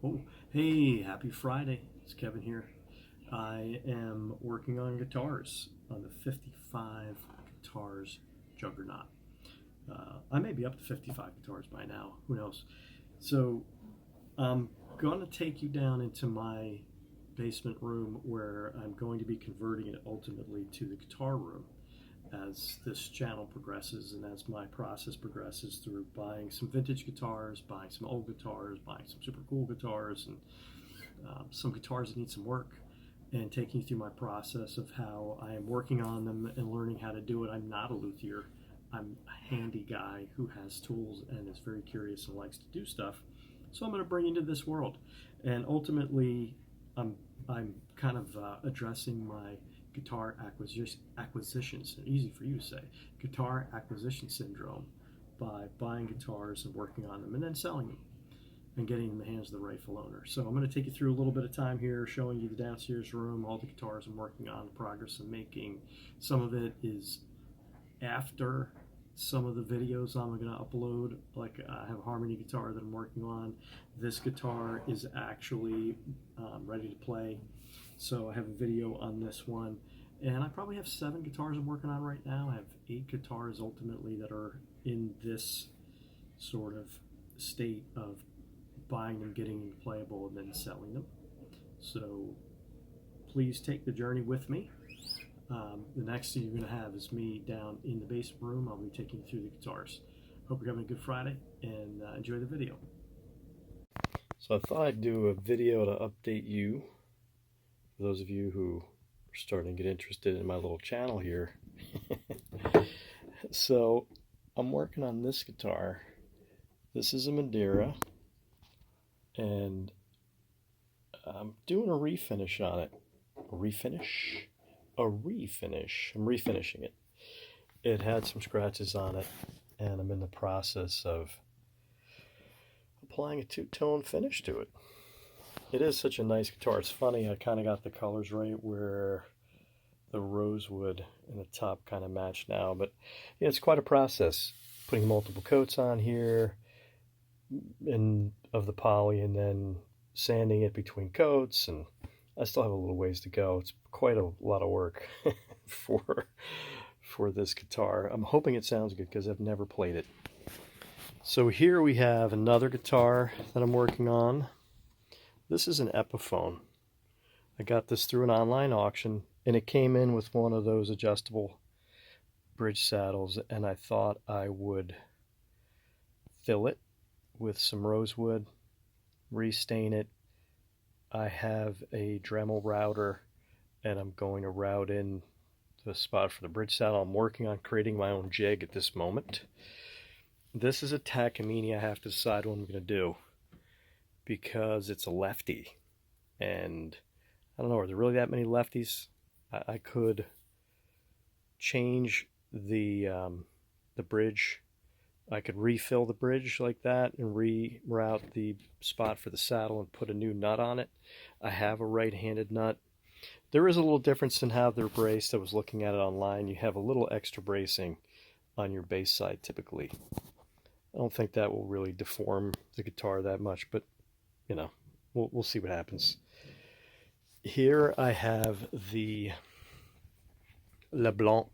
Oh, hey, happy Friday. It's Kevin here. I am working on guitars, on the 55 guitars juggernaut. I may be up to 55 guitars by now, who knows. So I'm going to take you down into my basement room where I'm going to be converting it ultimately to the guitar room as this channel progresses and as my process progresses through buying some vintage guitars, buying some old guitars, buying some super cool guitars, and some guitars that need some work, and taking you through my process of how I am working on them and learning how to do it. I'm not a luthier. I'm a handy guy who has tools and is very curious and likes to do stuff. So I'm going to bring you into this world. And ultimately, I'm kind of addressing my guitar acquisitions, easy for you to say, guitar acquisition syndrome by buying guitars and working on them and then selling them and getting in the hands of the rightful owner. So I'm going to take you through a little bit of time here, showing you the downstairs room, all the guitars I'm working on, the progress I'm making. Some of it is after some of the videos I'm going to upload. Like I have a harmony guitar that I'm working on. This guitar is actually ready to play. So I have a video on this one. And I probably have 7 guitars I'm working on right now. I have 8 guitars ultimately that are in this sort of state of buying them, getting them playable, and then selling them. So please take the journey with me. The next thing you're going to have is me down in the basement room. I'll be taking you through the guitars. Hope you're having a good Friday and enjoy the video. So I thought I'd do a video to update you, for those of you who are starting to get interested in my little channel here. So I'm working on this guitar. This is a Madeira, and I'm doing a refinish on it. A refinish? I'm refinishing it. It had some scratches on it, and I'm in the process of applying a two-tone finish to it. It is such a nice guitar. It's funny, I kind of got the colors right where the rosewood and the top kind of match now, but yeah, it's quite a process. Putting multiple coats on here of the poly, and then sanding it between coats, and I still have a little ways to go. It's quite a lot of work for this guitar. I'm hoping it sounds good because I've never played it. So here we have another guitar that I'm working on. This is an Epiphone. I got this through an online auction, and it came in with one of those adjustable bridge saddles, and I thought I would fill it with some rosewood, restain it. I have a Dremel router, and I'm going to route in the spot for the bridge saddle. I'm working on creating my own jig at this moment. This is a Takamine I have to decide what I'm going to do, because it's a lefty, and I don't know, are there really that many lefties? I could change the bridge. I could refill the bridge like that and reroute the spot for the saddle and put a new nut on it. I have a right-handed nut. There is a little difference in how they're braced. I was looking at it online. You have a little extra bracing on your bass side typically. I don't think that will really deform the guitar that much, but you know, we'll see what happens. Here I have the LeBlanc.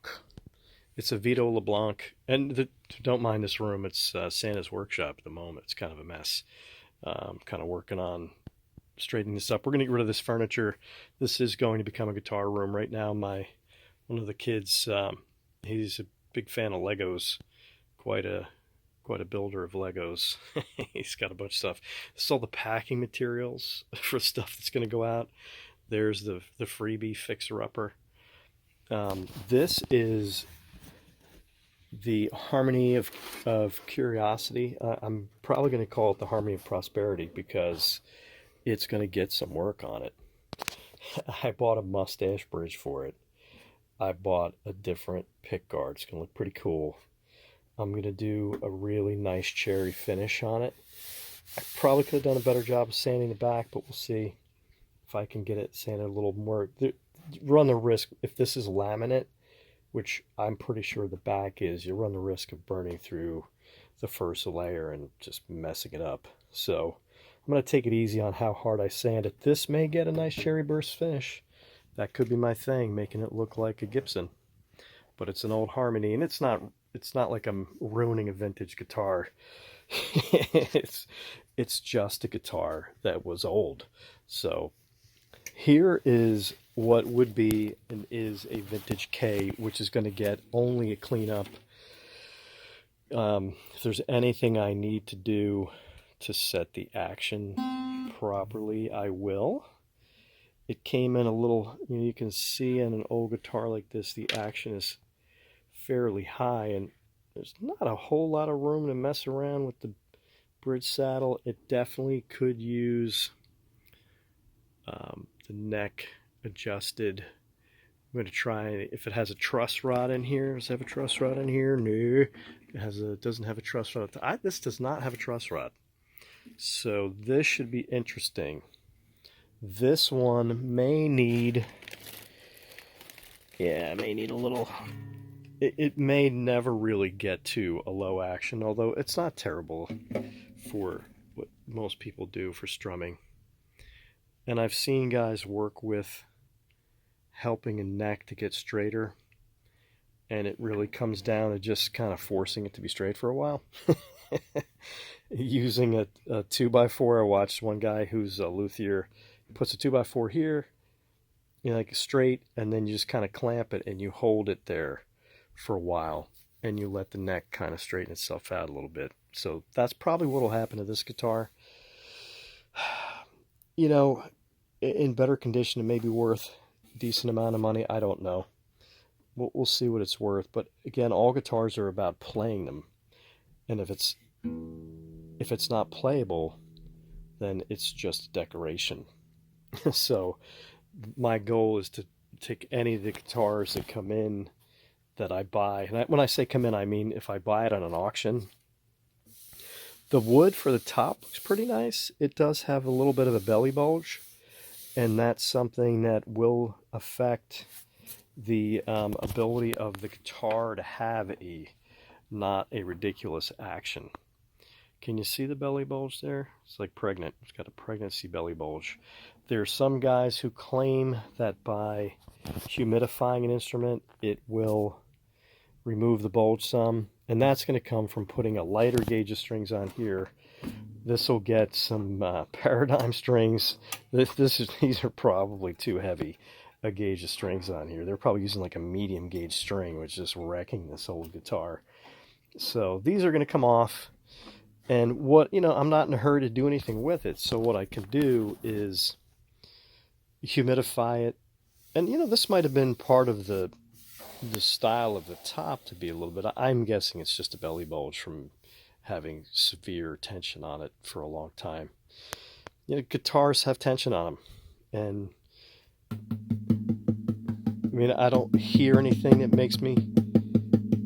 It's a Vito LeBlanc, and don't mind this room. It's Santa's workshop at the moment. It's kind of a mess. I'm kind of working on straightening this up. We're going to get rid of this furniture. This is going to become a guitar room. Right now, one of the kids, he's a big fan of Legos. Quite a builder of Legos. He's got a bunch of stuff. This is all the packing materials for stuff that's going to go out. There's the freebie fixer-upper. This is the Harmony of Curiosity. I'm probably going to call it the Harmony of Prosperity because it's going to get some work on it. I bought a mustache bridge for it. I bought a different pick guard. It's going to look pretty cool. I'm going to do a really nice cherry finish on it. I probably could have done a better job of sanding the back, but we'll see if I can get it sanded a little more. Run the risk, if this is laminate, which I'm pretty sure the back is, you run the risk of burning through the first layer and just messing it up. So I'm going to take it easy on how hard I sand it. This may get a nice cherry burst finish. That could be my thing, making it look like a Gibson. But it's an old Harmony, and it's not like I'm ruining a vintage guitar. it's just a guitar that was old. So here is what would be and is a vintage K, which is going to get only a cleanup. If there's anything I need to do to set the action properly, I will. It came in a little, you can see in an old guitar like this, the action is fairly high, and there's not a whole lot of room to mess around with the bridge saddle. It definitely could use the neck adjusted. I'm going to try if it has a truss rod in here. Does it have a truss rod in here? No. It doesn't have a truss rod. This does not have a truss rod. So this should be interesting. This one may need a little... It may never really get to a low action, although it's not terrible for what most people do for strumming. And I've seen guys work with helping a neck to get straighter, and it really comes down to just kind of forcing it to be straight for a while. Using a 2x4, I watched one guy who's a luthier, puts a 2x4 here, like straight, and then you just kind of clamp it and you hold it there for a while, and you let the neck kind of straighten itself out a little bit. So that's probably what will happen to this guitar. In better condition, it may be worth a decent amount of money. I don't know. We'll see what it's worth. But again, all guitars are about playing them, and if it's not playable, then it's just decoration. So my goal is to take any of the guitars that come in that I buy, and when I say come in, I mean if I buy it on an auction. The wood for the top looks pretty nice. It does have a little bit of a belly bulge, and that's something that will affect the ability of the guitar to have not a ridiculous action. Can you see the belly bulge there? It's like pregnant. It's got a pregnancy belly bulge. There are some guys who claim that by humidifying an instrument, it will remove the bulge some, and that's going to come from putting a lighter gauge of strings on here. This will get some paradigm strings. These are probably too heavy a gauge of strings on here. They're probably using like a medium gauge string, which is just wrecking this old guitar. So these are going to come off, and I'm not in a hurry to do anything with it. So what I can do is humidify it, and this might have been part of the style of the top to be a little bit. I'm guessing it's just a belly bulge from having severe tension on it for a long time. Guitars have tension on them, and I don't hear anything that makes me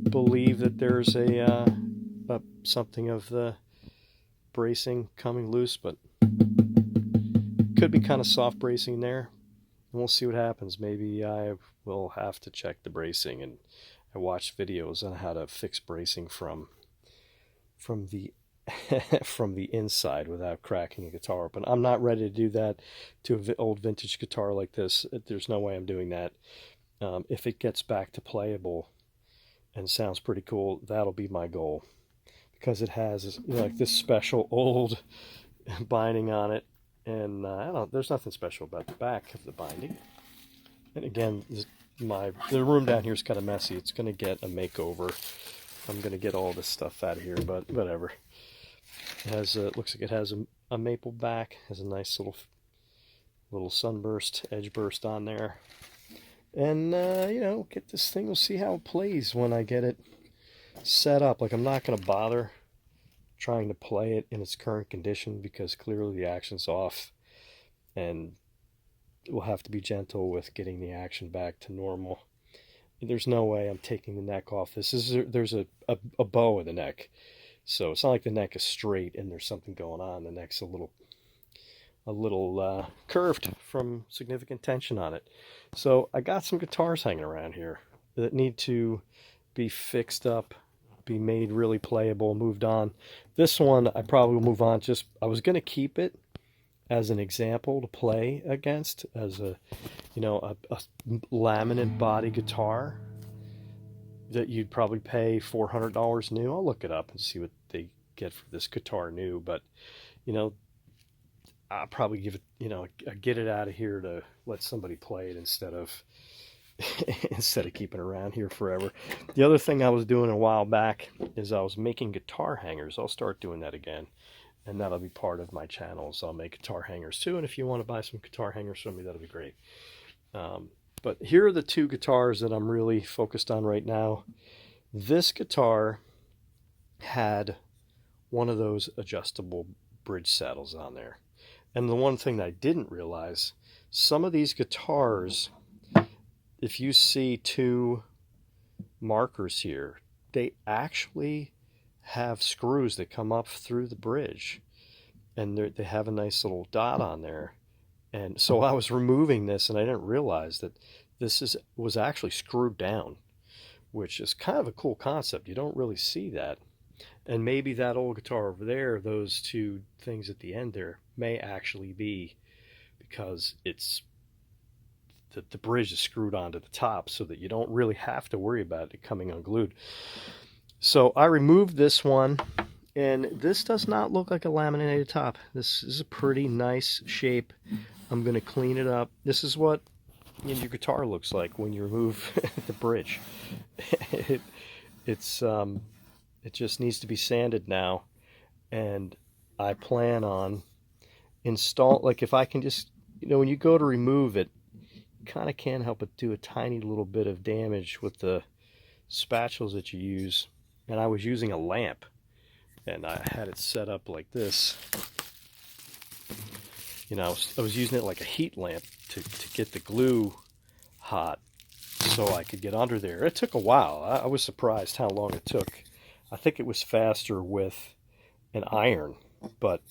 believe that there's something of the bracing coming loose, but could be kind of soft bracing there. And we'll see what happens. Maybe I will have to check the bracing, and I watched videos on how to fix bracing from the from the inside without cracking a guitar. But I'm not ready to do that to an old vintage guitar like this. There's no way I'm doing that. If it gets back to playable and sounds pretty cool, that'll be my goal, because it has like this special old binding on it. And there's nothing special about the back of the binding. And again, the room down here is kind of messy. It's going to get a makeover. I'm going to get all this stuff out of here, but whatever. It has looks like it has a maple back. Has a nice little sunburst, edge burst on there. And get this thing. We'll see how it plays when I get it set up. Like, I'm not going to bother trying to play it in its current condition, because clearly the action's off, and we'll have to be gentle with getting the action back to normal. There's no way I'm taking the neck off. There's a bow in the neck, so it's not like the neck is straight and there's something going on. The neck's a little curved from significant tension on it. So I got some guitars hanging around here that need to be fixed up, be made really playable, moved on. This one I probably will move on. I was going to keep it as an example to play against, as a laminate body guitar that you'd probably pay $400 new. I'll look it up and see what they get for this guitar new, but I'll probably give it, get it out of here to let somebody play it instead of keeping it around here forever. The other thing I was doing a while back is I was making guitar hangers. I'll start doing that again, and that'll be part of my channel. So I'll make guitar hangers too, and if you want to buy some guitar hangers from me, that'll be great. But here are the two guitars that I'm really focused on right now. This guitar had one of those adjustable bridge saddles on there. And the one thing that I didn't realize, some of these guitars, if you see two markers here, they actually have screws that come up through the bridge. And they have a nice little dot on there. And so I was removing this, and I didn't realize that this was actually screwed down, which is kind of a cool concept. You don't really see that. And maybe that old guitar over there, those two things at the end there, may actually be because it's the bridge is screwed onto the top, so that you don't really have to worry about it coming unglued. So I removed this one, and this does not look like a laminated top. This is a pretty nice shape. I'm going to clean it up. This is what your guitar looks like when you remove the bridge. It just needs to be sanded now, and I plan on if I can just, when you go to remove it, you kind of can't help but do a tiny little bit of damage with the spatulas that you use. And I was using a lamp, and I had it set up like this. I was using it like a heat lamp to get the glue hot so I could get under there. It took a while. I was surprised how long it took. I think it was faster with an iron, but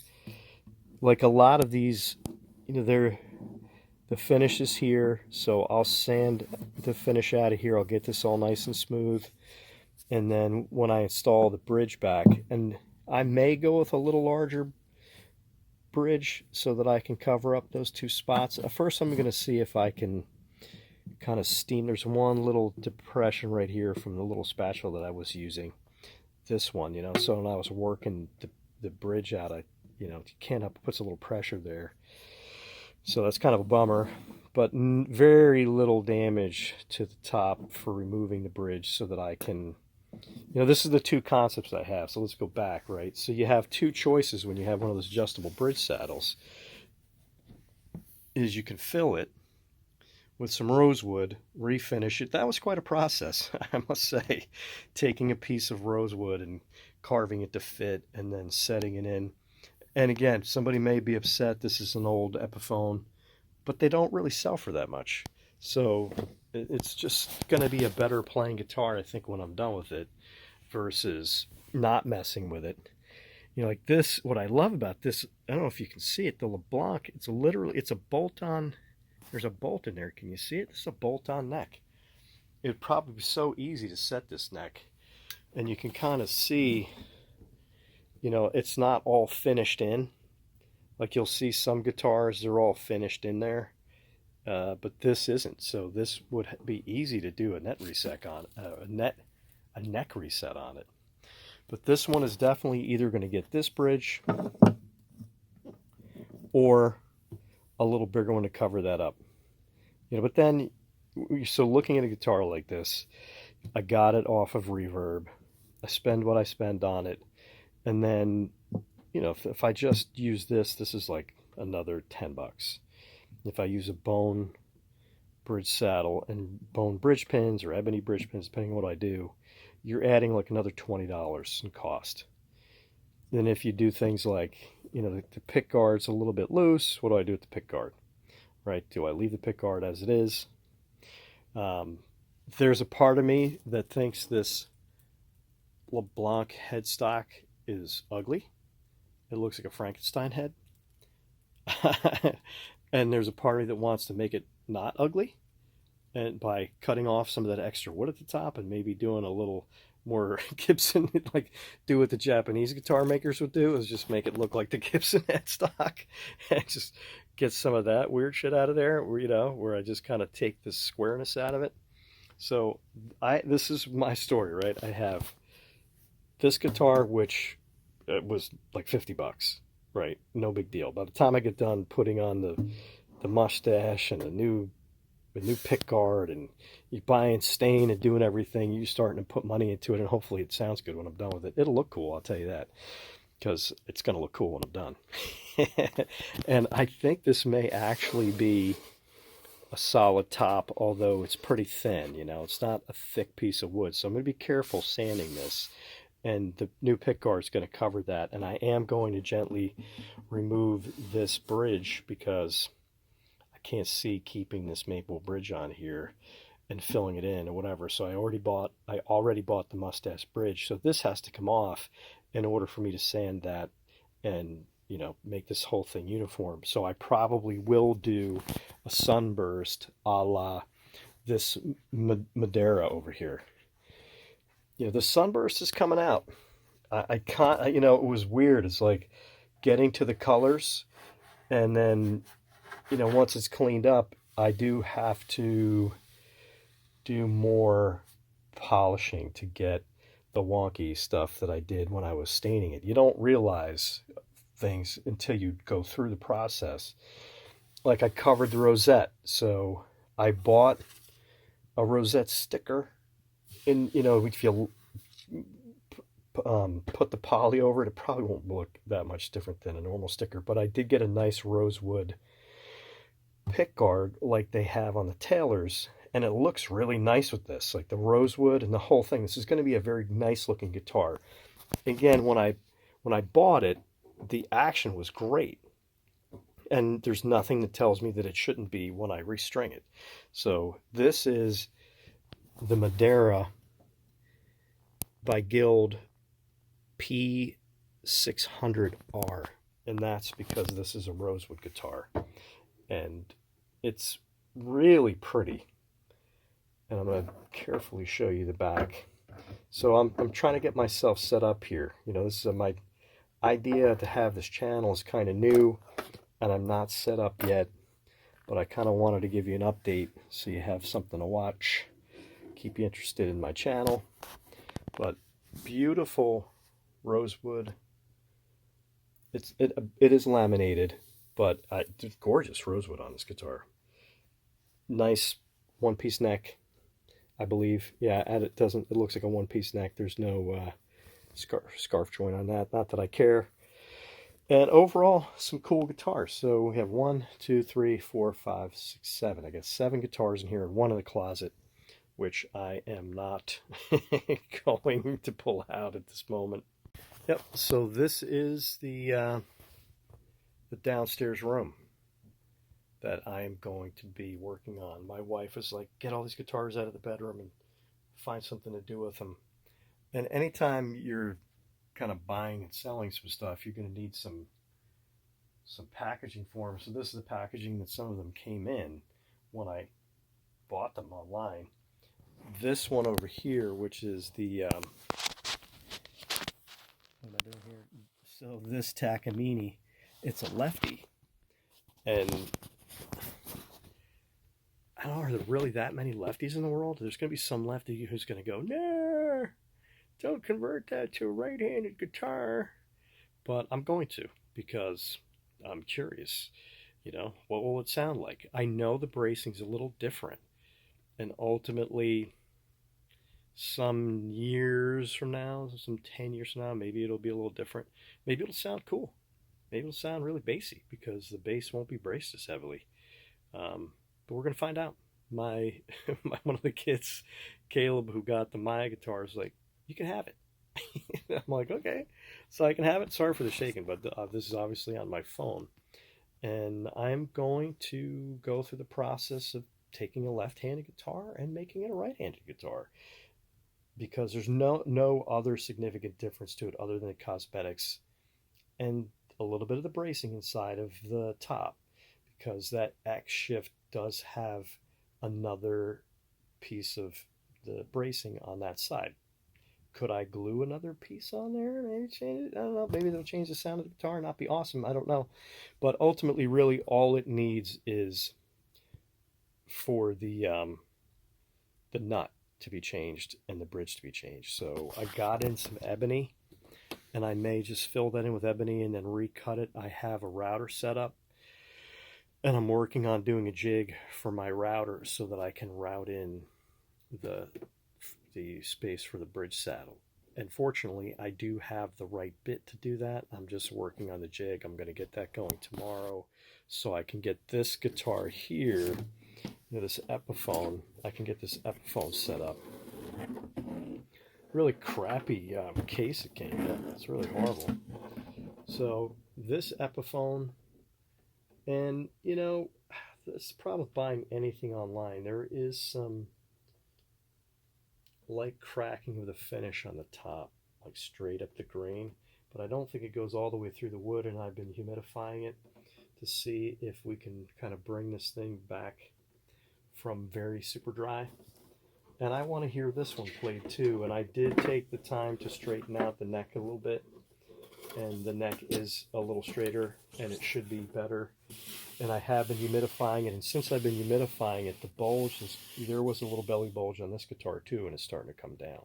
like a lot of these, the finish is here, so I'll sand the finish out of here. I'll get this all nice and smooth, and then when I install the bridge back, and I may go with a little larger bridge so that I can cover up those two spots. First, I'm going to see if I can kind of steam. There's one little depression right here from the little spatula that I was using. This one, so when I was working the bridge out, you can't help, it puts a little pressure there. So that's kind of a bummer, but very little damage to the top for removing the bridge so that I can, this is the two concepts I have. So let's go back, right? So you have two choices when you have one of those adjustable bridge saddles. Is you can fill it with some rosewood, refinish it. That was quite a process, I must say, taking a piece of rosewood and carving it to fit and then setting it in. And again, somebody may be upset, this is an old Epiphone, but they don't really sell for that much. So it's just going to be a better playing guitar, I think, when I'm done with it, versus not messing with it. Like this, what I love about this, I don't know if you can see it, the LeBlanc, it's a bolt-on. There's a bolt in there. Can you see it? This is a bolt-on neck. It would probably be so easy to set this neck. And you can kind of see, it's not all finished in. Like you'll see some guitars, they're all finished in there. But this isn't. So this would be easy to do a neck reset on it. But this one is definitely either going to get this bridge or a little bigger one to cover that up. But then, so looking at a guitar like this, I got it off of Reverb. I spend what I spend on it. And then, if I just use this is like another $10. If I use a bone bridge saddle and bone bridge pins or ebony bridge pins, depending on what I do, you're adding like another $20 in cost. Then if you do things like, the pick guard's a little bit loose, what do I do with the pick guard? Right? Do I leave the pick guard as it is? There's a part of me that thinks this LeBlanc headstock is ugly. It looks like a Frankenstein head. And there's a part of me that wants to make it not ugly, and by cutting off some of that extra wood at the top and maybe doing a little more Gibson, like do what the Japanese guitar makers would do, is just make it look like the Gibson headstock, and just get some of that weird shit out of there, where where I just kind of take the squareness out of it. So this is my story, right? I have this guitar, which was like $50, right? No big deal. By the time I get done putting on the mustache and a new pick guard, and you buying stain and doing everything, you starting to put money into it, and hopefully it sounds good when I'm done with it. It'll look cool, I'll tell you that, because it's going to look cool when I'm done. And I think this may actually be a solid top, although it's pretty thin. It's not a thick piece of wood, so I'm going to be careful sanding this, and the new pick guard is going to cover that. And I am going to gently remove this bridge, because I can't see keeping this maple bridge on here and filling it in or whatever. So I already bought the mustache bridge, so this has to come off in order for me to sand that and make this whole thing uniform. So I probably will do a sunburst a la this Madeira over here. The sunburst is coming out. I can't, it was weird. It's like getting to the colors, and then, once it's cleaned up, I do have to do more polishing to get the wonky stuff that I did when I was staining it. You don't realize things until you go through the process. Like, I covered the rosette, so I bought a rosette sticker, and if you put the poly over it, it probably won't look that much different than a normal sticker. But I did get a nice rosewood pick guard like they have on the Taylors, and it looks really nice with this, like the rosewood and the whole thing. This is going to be a very nice looking guitar. Again, when I bought it, the action was great, and there's nothing that tells me that it shouldn't be when I restring it. So this is the Madeira by Guild P600R, and that's because this is a rosewood guitar, and it's really pretty. And I'm going to carefully show you the back. So I'm trying to get myself set up here. This is my idea to have this channel is kind of new, and I'm not set up yet, but I kind of wanted to give you an update so you have something to watch, keep you interested in my channel. But beautiful rosewood. It is laminated, but it's gorgeous rosewood on this guitar. Nice one-piece neck, I believe. Yeah, and it looks like a one-piece neck. There's no scarf joint on that. Not that I care. And overall, some cool guitars. So we have 1, 2, 3, 4, 5, 6, 7. I got 7 guitars in here and one in the closet, which I am not going to pull out at this moment. Yep, so this is the downstairs room that I am going to be working on. My wife is like, get all these guitars out of the bedroom and find something to do with them. And anytime you're kind of buying and selling some stuff, you're going to need some packaging for them. So this is the packaging that some of them came in when I bought them online. This one over here, which is the what am I doing here? So this Takamine, it's a lefty, and I don't know, are there really that many lefties in the world? There's going to be some lefty who's going to go, no, don't convert that to a right-handed guitar. But I'm going to, because I'm curious, what will it sound like? I know the bracing's a little different, and ultimately, some years from now, some 10 years from now, maybe it'll be a little different. Maybe it'll sound cool. Maybe it'll sound really bassy, because the bass won't be braced as heavily. But we're going to find out. My one of the kids, Caleb, who got the Maya guitar, is like, you can have it. I'm like, okay, so I can have it. Sorry for the shaking, but this is obviously on my phone. And I'm going to go through the process of taking a left-handed guitar and making it a right-handed guitar, because there's no other significant difference to it other than the cosmetics and a little bit of the bracing inside of the top, because that X shift does have another piece of the bracing on that side. Could I glue another piece on there? Maybe change it? I don't know. Maybe they'll change the sound of the guitar and not be awesome. I don't know. But ultimately, really, all it needs is for the nut to be changed and the bridge to be changed. So I got in some ebony, and I may just fill that in with ebony and then recut it. I have a router set up, and I'm working on doing a jig for my router so that I can route in the space for the bridge saddle. And fortunately, I do have the right bit to do that. I'm just working on the jig. I'm going to get that going tomorrow so I can get this guitar here, this Epiphone. I can get this Epiphone set up. Really crappy case it came in. It's really horrible. So this Epiphone, and you know, that's the problem with buying anything online. There is some light cracking of the finish on the top, like straight up the grain, but I don't think it goes all the way through the wood, and I've been humidifying it to see if we can kind of bring this thing back from very super dry. And I want to hear this one played too, and I did take the time to straighten out the neck a little bit, and the neck is a little straighter and it should be better. And I have been humidifying it, and since I've been humidifying it, the bulge is, there was a little belly bulge on this guitar too, and it's starting to come down.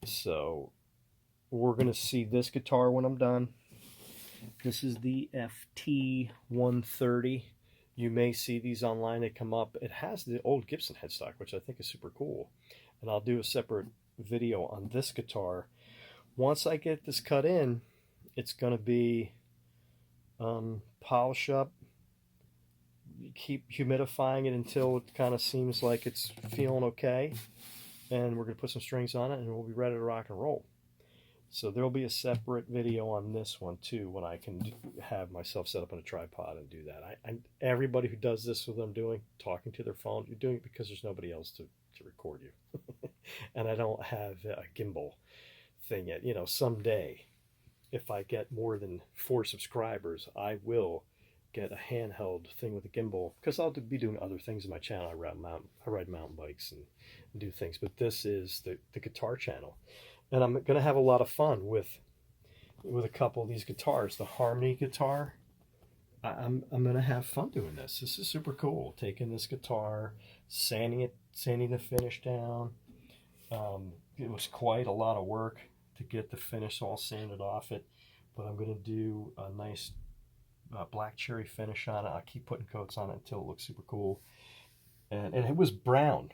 So we're going to see this guitar when I'm done. This is the FT-130. You may see these online. They come up. It has the old Gibson headstock, which I think is super cool. And I'll do a separate video on this guitar. Once I get this cut in, it's going to be polish up, keep humidifying it until it kind of seems like it's feeling okay. And we're going to put some strings on it, and we'll be ready to rock and roll. So there'll be a separate video on this one too, when I can have myself set up on a tripod and do that. Everybody who does this, what I'm doing, talking to their phone, you're doing it because there's nobody else to record you. And I don't have a gimbal thing yet. You know, someday, if I get more than 4 subscribers, I will get a handheld thing with a gimbal, because I'll be doing other things in my channel. I ride mountain bikes and do things, but this is the guitar channel. And I'm going to have a lot of fun with a couple of these guitars. The harmony guitar, I'm going to have fun doing this. This is super cool. Taking this guitar, sanding the finish down. It was quite a lot of work to get the finish all sanded off it, but I'm going to do a nice black cherry finish on it. I'll keep putting coats on it until it looks super cool. And it was brown.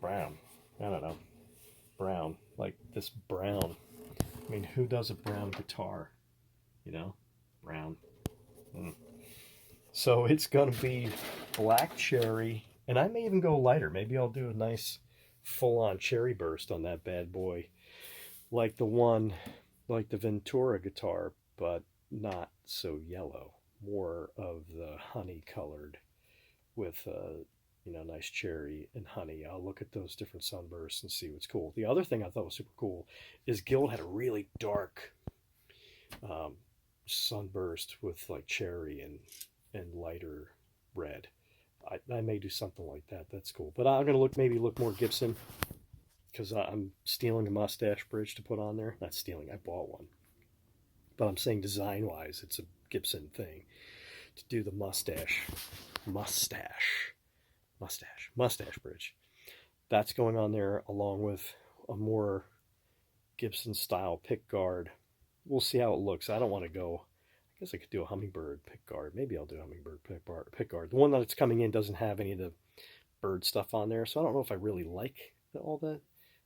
I don't know. Brown, like this brown. I mean, who does a brown guitar? You know, brown. So it's gonna be black cherry, and I may even go lighter. Maybe I'll do a nice full-on cherry burst on that bad boy, like the Ventura guitar, but not so yellow. More of the honey colored with nice cherry and honey. I'll look at those different sunbursts and see what's cool. The other thing I thought was super cool is Guild had a really dark sunburst with like cherry and lighter red. I may do something like that. That's cool. But I'm gonna maybe look more Gibson, because I'm stealing a mustache bridge to put on there. Not stealing, I bought one. But I'm saying design-wise, it's a Gibson thing to do the mustache bridge. That's going on there, along with a more Gibson style pick guard. We'll see how it looks. I don't want to go, I guess I could do a hummingbird pick guard. Maybe I'll do a hummingbird pick guard. The one that's coming in doesn't have any of the bird stuff on there, so I don't know if I really like all the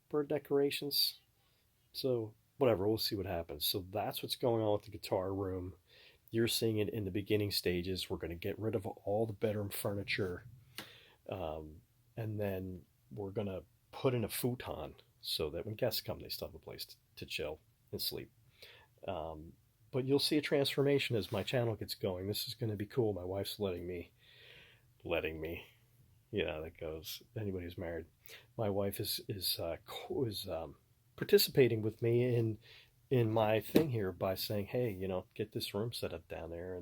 bird decorations. So whatever, we'll see what happens. So that's what's going on with the guitar room. You're seeing it in the beginning stages. We're going to get rid of all the bedroom furniture. And then we're going to put in a futon so that when guests come, they still have a place to chill and sleep. But you'll see a transformation as my channel gets going. This is going to be cool. My wife's letting me. Yeah, that goes. Anybody who's married. My wife is participating with me in my thing here by saying, hey, get this room set up down there,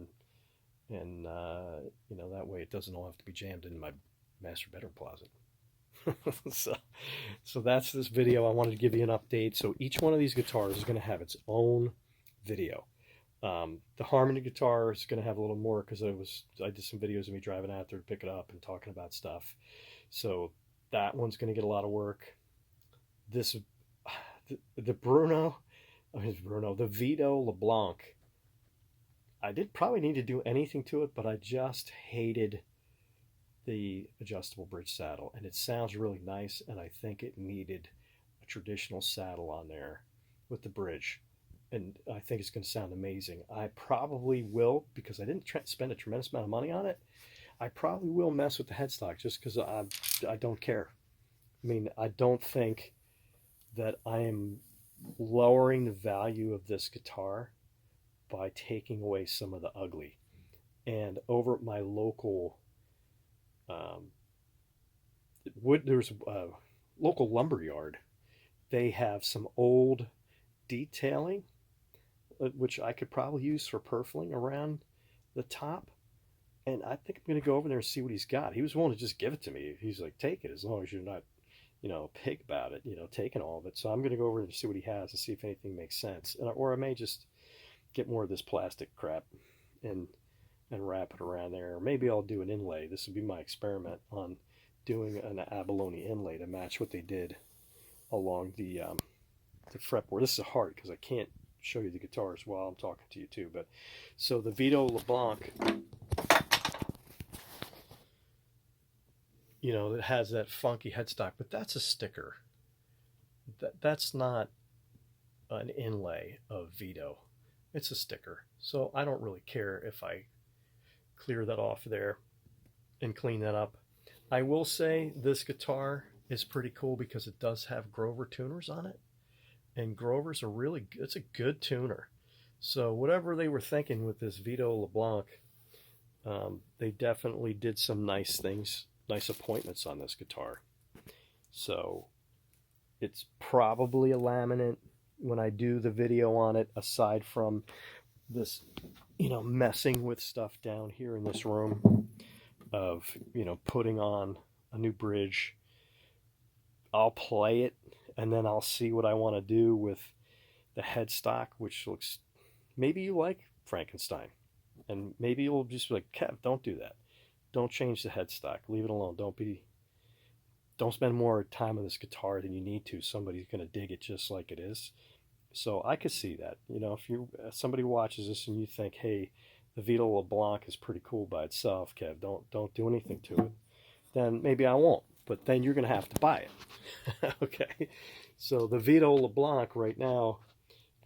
and that way it doesn't all have to be jammed into my master bedroom closet. So that's this video. I wanted to give you an update. So each one of these guitars is going to have its own video. The harmony guitar is going to have a little more because I did some videos of me driving out there to pick it up and talking about stuff. So that one's going to get a lot of work. The Vito LeBlanc. I did probably need to do anything to it, but I just hated the adjustable bridge saddle, and it sounds really nice, and I think it needed a traditional saddle on there with the bridge, and I think it's going to sound amazing. I probably will, because I didn't spend a tremendous amount of money on it. I probably will mess with the headstock just because I don't care. I mean, I don't think that I am lowering the value of this guitar by taking away some of the ugly. And over at my local there's a local lumber yard. They have some old detailing, which I could probably use for purfling around the top. And I think I'm going to go over there and see what he's got. He was willing to just give it to me. He's like, take it as long as you're not, pig about it, taking all of it. So I'm going to go over and see what he has and see if anything makes sense. Or I may just get more of this plastic crap and wrap it around there. Or maybe I'll do an inlay. This would be my experiment on doing an abalone inlay to match what they did along the fretboard. This is hard because I can't show you the guitars while I'm talking to you too. But so the Vito LeBlanc, it has that funky headstock, but that's a sticker. That's not an inlay of Vito. It's a sticker. So I don't really care if I clear that off there and clean that up. I will say this guitar is pretty cool because it does have Grover tuners on it. And Grover's it's a good tuner. So whatever they were thinking with this Vito LeBlanc, they definitely did some nice things, nice appointments on this guitar. So it's probably a laminate when I do the video on it, aside from this, messing with stuff down here in this room of, putting on a new bridge. I'll play it and then I'll see what I want to do with the headstock, which looks, maybe you like Frankenstein, and maybe you'll just be like, Kev, don't do that. Don't change the headstock. Leave it alone. Don't spend more time on this guitar than you need to. Somebody's going to dig it just like it is. So I could see that. If somebody watches this and you think, hey, the Vito LeBlanc is pretty cool by itself, Kev, don't do anything to it, then maybe I won't. But then you're going to have to buy it. Okay. So the Vito LeBlanc right now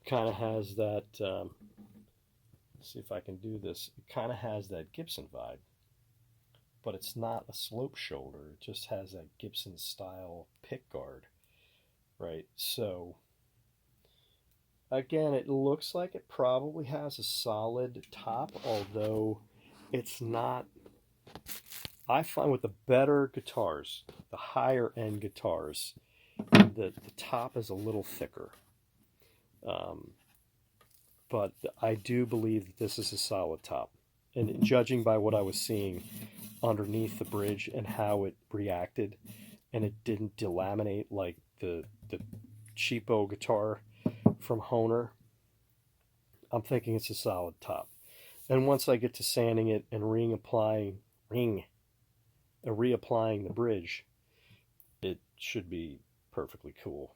kind of has that, let's see if I can do this. It kind of has that Gibson vibe, but it's not a slope shoulder. It just has that Gibson style pick guard, right? So again, it looks like it probably has a solid top, although it's not. I find with the better guitars, the higher end guitars, the top is a little thicker. But I do believe that this is a solid top. And judging by what I was seeing underneath the bridge and how it reacted, and it didn't delaminate like the cheapo guitar from Hohner, I'm thinking it's a solid top. And once I get to sanding it and reapplying the bridge, it should be perfectly cool.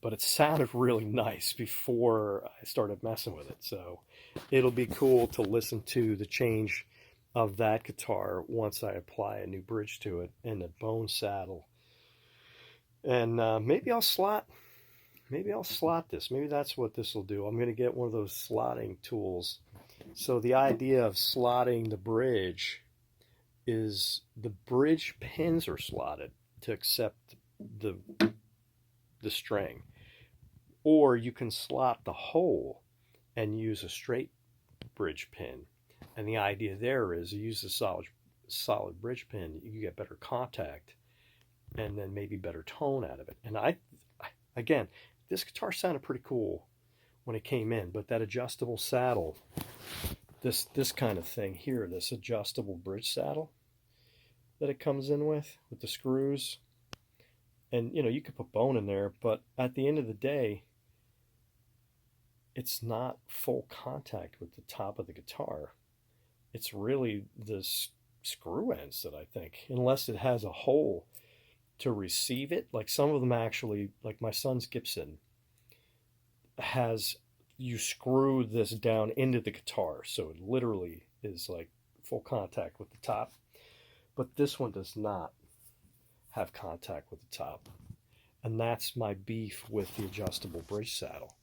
But it sounded really nice before I started messing with it. So it'll be cool to listen to the change of that guitar once I apply a new bridge to it and a bone saddle. And maybe I'll slot this. Maybe that's what this will do. I'm going to get one of those slotting tools. So the idea of slotting the bridge is the bridge pins are slotted to accept the string. Or you can slot the hole and use a straight bridge pin. And the idea there is you use a solid bridge pin, you get better contact and then maybe better tone out of it. And again, this guitar sounded pretty cool when it came in, but that adjustable saddle, this kind of thing here, this adjustable bridge saddle, that it comes in with the screws. And you could put bone in there, but at the end of the day, it's not full contact with the top of the guitar. It's really the screw ends that I think, unless it has a hole to receive it. Like some of them actually, like my son's Gibson has, you screw this down into the guitar, so it literally is like full contact with the top. But this one does not have contact with the top, and that's my beef with the adjustable bridge saddle.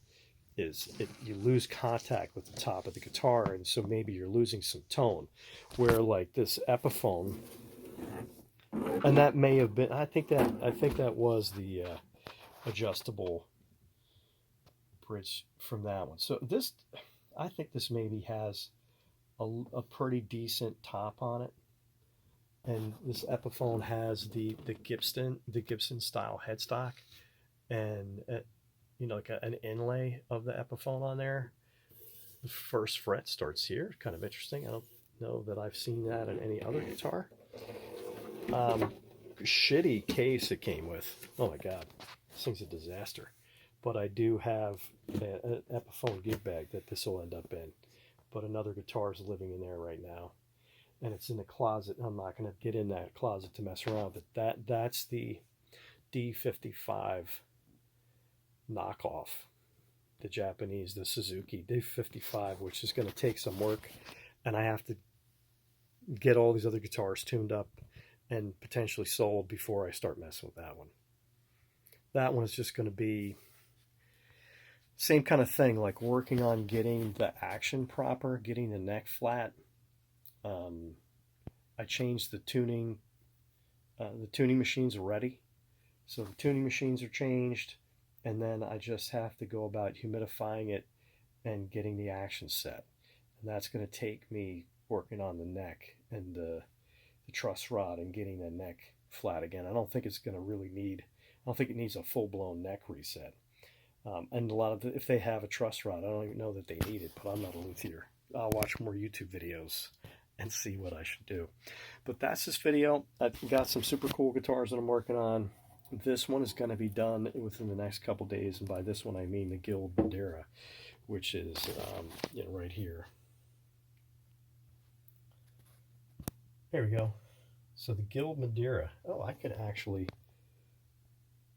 You lose contact with the top of the guitar, and so maybe you're losing some tone. Where like this Epiphone, and that may have been, I think that was the adjustable bridge from that one. So this, I think this maybe has a pretty decent top on it, and this Epiphone has the Gibson style headstock, and like an inlay of the Epiphone on there. The first fret starts here. Kind of interesting. I don't know that I've seen that in any other guitar. Shitty case it came with. Oh my god, this thing's a disaster. But I do have an Epiphone gig bag that this will end up in. But another guitar is living in there right now, and it's in the closet. I'm not going to get in that closet to mess around. But that's the D55 knockoff, the Japanese, the Suzuki D55, which is going to take some work, and I have to get all these other guitars tuned up and potentially sold before I start messing with that one. That one is just going to be same kind of thing, like working on getting the action proper, getting the neck flat. I changed the tuning. The tuning machines are ready, so the tuning machines are changed, and then I just have to go about humidifying it and getting the action set. And that's going to take me working on the neck and the truss rod and getting the neck flat again. I don't think it's going to really need, I don't think it needs a full-blown neck reset. And a lot of if they have a truss rod, I don't even know that they need it, but I'm not a luthier. I'll watch more YouTube videos and see what I should do. But that's this video. I've got some super cool guitars that I'm working on. This one is going to be done within the next couple days, and by this one I mean the Guild Madeira, which is right here. There we go. So the Guild Madeira. Oh, I could actually.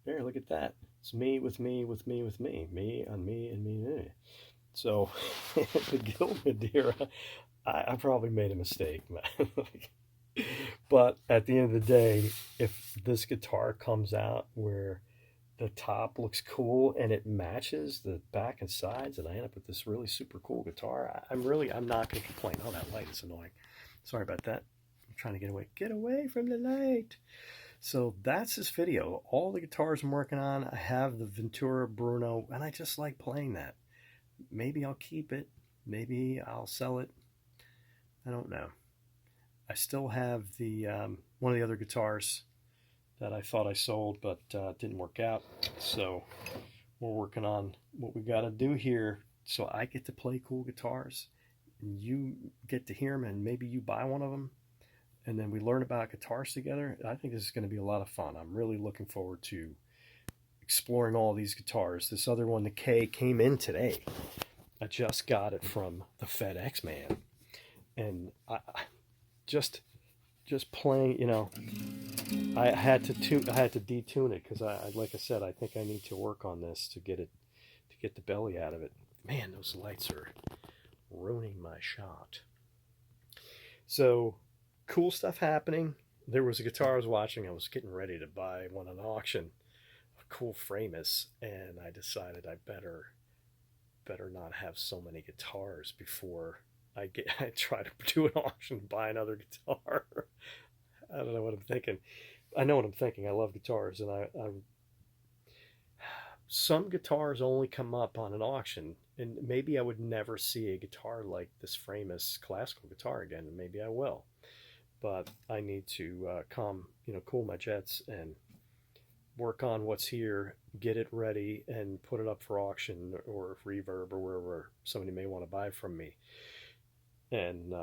There, look at that. It's me with me with me with me. Me on me and me. So the Guild Madeira, I probably made a mistake, man. But at the end of the day, if this guitar comes out where the top looks cool and it matches the back and sides, and I end up with this really super cool guitar, I'm not going to complain. Oh, that light is annoying. Sorry about that. I'm trying to get away from the light. So that's this video. All the guitars I'm working on. I have the Ventura Bruno, and I just like playing that. Maybe I'll keep it. Maybe I'll sell it. I don't know. I still have the one of the other guitars that I thought I sold, but didn't work out. So we're working on what we got to do here, so I get to play cool guitars, and you get to hear them, and maybe you buy one of them, and then we learn about guitars together. I think this is going to be a lot of fun. I'm really looking forward to exploring all these guitars. This other one, the K, came in today. I just got it from the FedEx man, and I just playing. I had to detune it because like I said, I think I need to work on this to get the belly out of it. Man, those lights are ruining my shot. So cool stuff happening. There was a guitar I was watching. I was getting ready to buy one on auction, a cool Framus, and I decided I better not have so many guitars before I try to do an auction and buy another guitar. I don't know what I'm thinking. I know what I'm thinking. I love guitars, and some guitars only come up on an auction, and maybe I would never see a guitar like this Framus classical guitar again, and maybe I will. But I need to cool my jets and work on what's here, get it ready, and put it up for auction or Reverb or wherever somebody may want to buy from me. And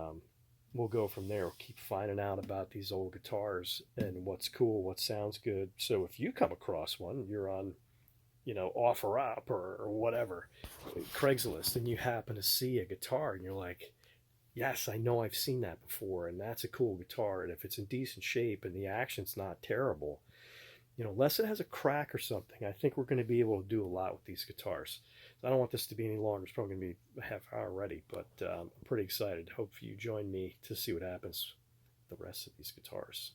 we'll go from there. We'll keep finding out about these old guitars and what's cool, what sounds good. So if you come across one, you're on, OfferUp or whatever, Craigslist, and you happen to see a guitar and you're like, yes, I know I've seen that before, and that's a cool guitar. And if it's in decent shape and the action's not terrible, unless it has a crack or something, I think we're going to be able to do a lot with these guitars. I don't want this to be any longer. It's probably going to be a half hour already, but I'm pretty excited. Hope you join me to see what happens with the rest of these guitars.